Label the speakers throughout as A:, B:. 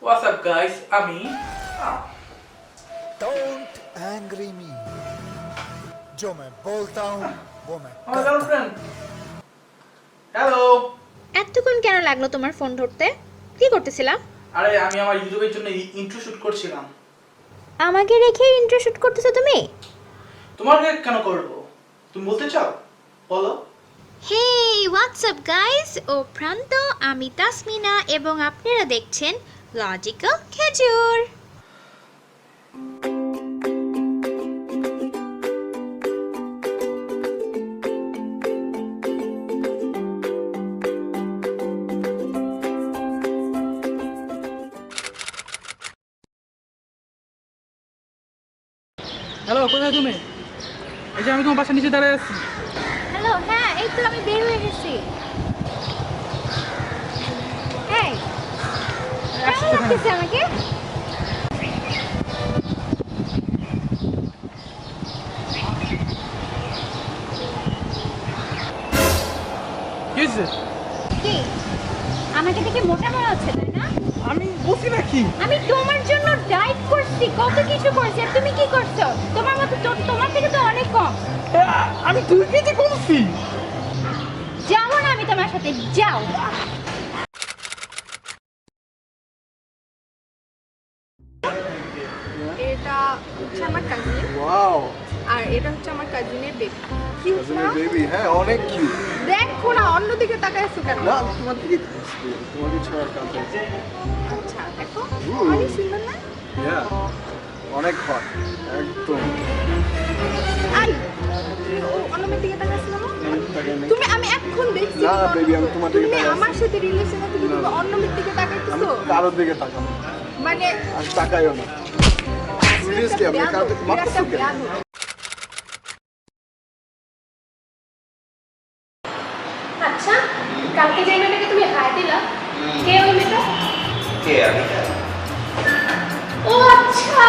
A: What's up guys? আমি
B: Don't angry me. जो मैं बोलता हूँ वो मैं
A: আমার গার্লফ্রেন্ড। হ্যালো।
C: এতক্ষণ কেন লাগলো তোমার ফোন ধরতে? কি করতেছিলা?
A: আরে আমি আমার ইউটিউবের জন্য ইন্ট্রো শুট করছিলাম।
C: আমাকে রেখে ইন্ট্রো শুট করতেছো তুমি?
A: তোমাকে কেন করব? তুমি বলতে চাও? বলো।
C: হেই হোয়াটসঅ্যাপ গাইস, ও প্রান্ত, আমি তাসমিনা এবং আপনারা দেখছেন লজিক্যাল খেজুর।
A: হ্যালো, কোথায় তুমি? এই যে আমি তোমার বাসার নিচে দাঁড়িয়ে আছি।
C: হ্যালো, হ্যাঁ এই তো আমি বের হয়ে গেছি। এই কেমন লাগতেছে আমাকে?
A: কি হয়েছে?
C: কি আমাকে দেখে মোটা মনে হচ্ছে তাই না?
A: আমি বলছি নাকি?
C: আমি তোমার জন্য ডায়েট করছি, কত কিছু করছি, আর তুমি কি করছো? তোমার মতো তোমার থেকে তো অনেক কম।
A: আমি 2 কেজি কমছি।
C: যাও না, আমি তোমার সাথে যাও।
D: এটা হচ্ছে আমার কাজিন
E: ওয়াও
D: আর এটা হচ্ছে আমার কাজিনের বেবি। কি হচ্ছে না?
E: বেবি হ্যাঁ অনেক কিউট
D: দেখো না, অন্যদিকে তাকায় আছো কেন?
E: না তোমার দিকে তোমাকে ছাড়ার কাছে
D: আচ্ছা দেখো, অনেক সুন্দর না?
E: হ্যাঁ অনেক হট একদম
D: আই ও অন্যমের দিকে তাকাচ্ছিল না? তুমি আমি এখন দেখছি
E: না,
D: তুমি
E: baby, আমি তোমার দিকে
D: তুমি
E: তাকাচ্ছি।
D: আমার সাথে রিলেশন আছে কিন্তু তুমি অন্যমের দিকে
E: আমি
D: তাকাইতেছো।
E: কারোর দিকে তাকাবো
D: মানে
E: আর তাকাইও না সিরিয়াসলি আমি কারোর দিকে মারতেছো কেন
F: আচ্ছা, কালকে যে মেয়েটাকে তুমি হাই দিলা, কে ওই মেয়েটা?
G: কে আমি?
F: ও আচ্ছা,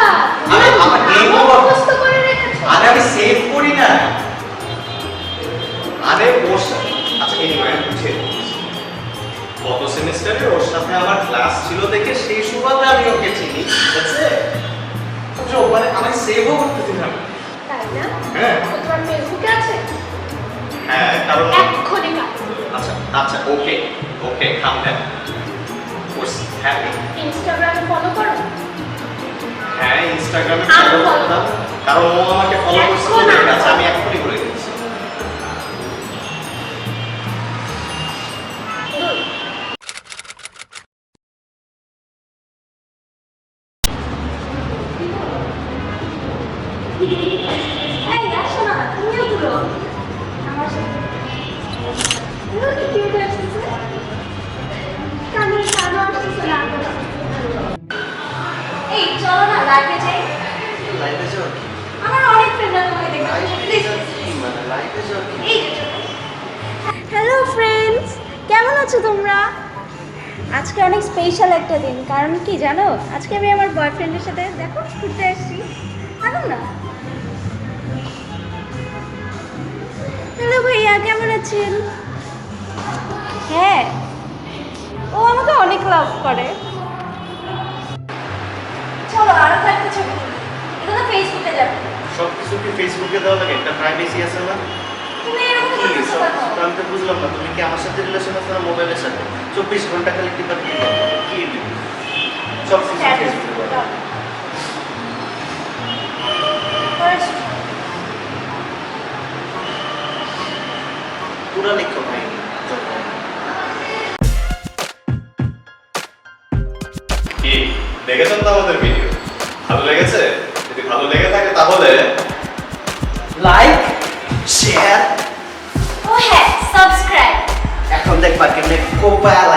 G: আরে, আমার
F: নাম
G: name ও-
F: মুখস্থ করে রেখেছো।
G: আরে আমি সেভ করি না। আরে ওর সাথে আচ্ছা এনিওয়ে বুঝে গত সেমিস্টারে ওর সাথে আমার ক্লাস ছিল দেখে সেই সুবাদে আমি ওকে চিনি, ঠিক আছে? তো মানে আমি সেভও করতে দিলাম।
F: তাই না?
G: হ্যাঁ
F: ও তোমার ফেসবুকে আছে?
G: হ্যাঁ কারণ
F: এক্ষুনি কাট।
G: আচ্ছা আচ্ছা ওকে ওকে কাম ডাউন কোর্স হ্যাপি
F: ইনস্টাগ্রামে ফলো করো?
G: হ্যাঁ ইনস্টাগ্রামে
F: আমি
G: ফলো
F: follow
G: করতাম কারণ ও আমাকে ফলো করছে
F: এখন
G: বলে
F: আমি
G: আচ্ছা আমি
F: follow
G: এখনই করে দিচ্ছি
F: দুই। এই আসো না, তুমিও ঘুরো আমার সাথে। এগুলো কি cute আসতেছে? কানে কালো আসতেছে না। এই চলো না, লাইভে যাই।
G: লাইভে যাও
F: আমার অনেক ফ্রেন্ডরা তোমাকে দেখবে। প্লিজ
G: মানে লাইভে যাও
F: এই যে চলো।
C: হ্যালো ফ্রেন্ডস, কেমন আছো তোমরা? আজকে অনেক স্পেশাল একটা দিন, কারণ কি জানো? আজকে আমি আমার বয়ফ্রেন্ডের সাথে দেখো ঘুরতে আসছি। জানো না? হ্যালো ভাইয়া, কেমন আছেন? হ্যাঁ, ও আমাকে অনেক লাভ করে।
F: চলো আরো একটা ছবি তুলি। এগুলো ফেসবুকে যাবে।
G: সব কিছু কি ফেসবুকে দেওয়া লাগে একটা প্রাইভেসি আছে না
F: তুমি এরকম
G: কি
F: করতেছো
G: সব
F: কেন?
G: তো আমি তো বুঝলাম না তুমি কি আমার সাথে রিলেশন আছে না মোবাইলের সাথে 24 ঘন্টা খালি কি কি সব কিছু ফেসবুকে দেওয়া লাগে। পুরা লিখো ভাই কি দেখেছেন তো আমাদের ভিডিও ভালো লেগেছে যদি ভালো লেগে থাকে তাহলে লাইক শেয়ার
F: ও হ্যাঁ, সাবস্ক্রাইব।
G: এখন দেখবা কেমনে কোপাল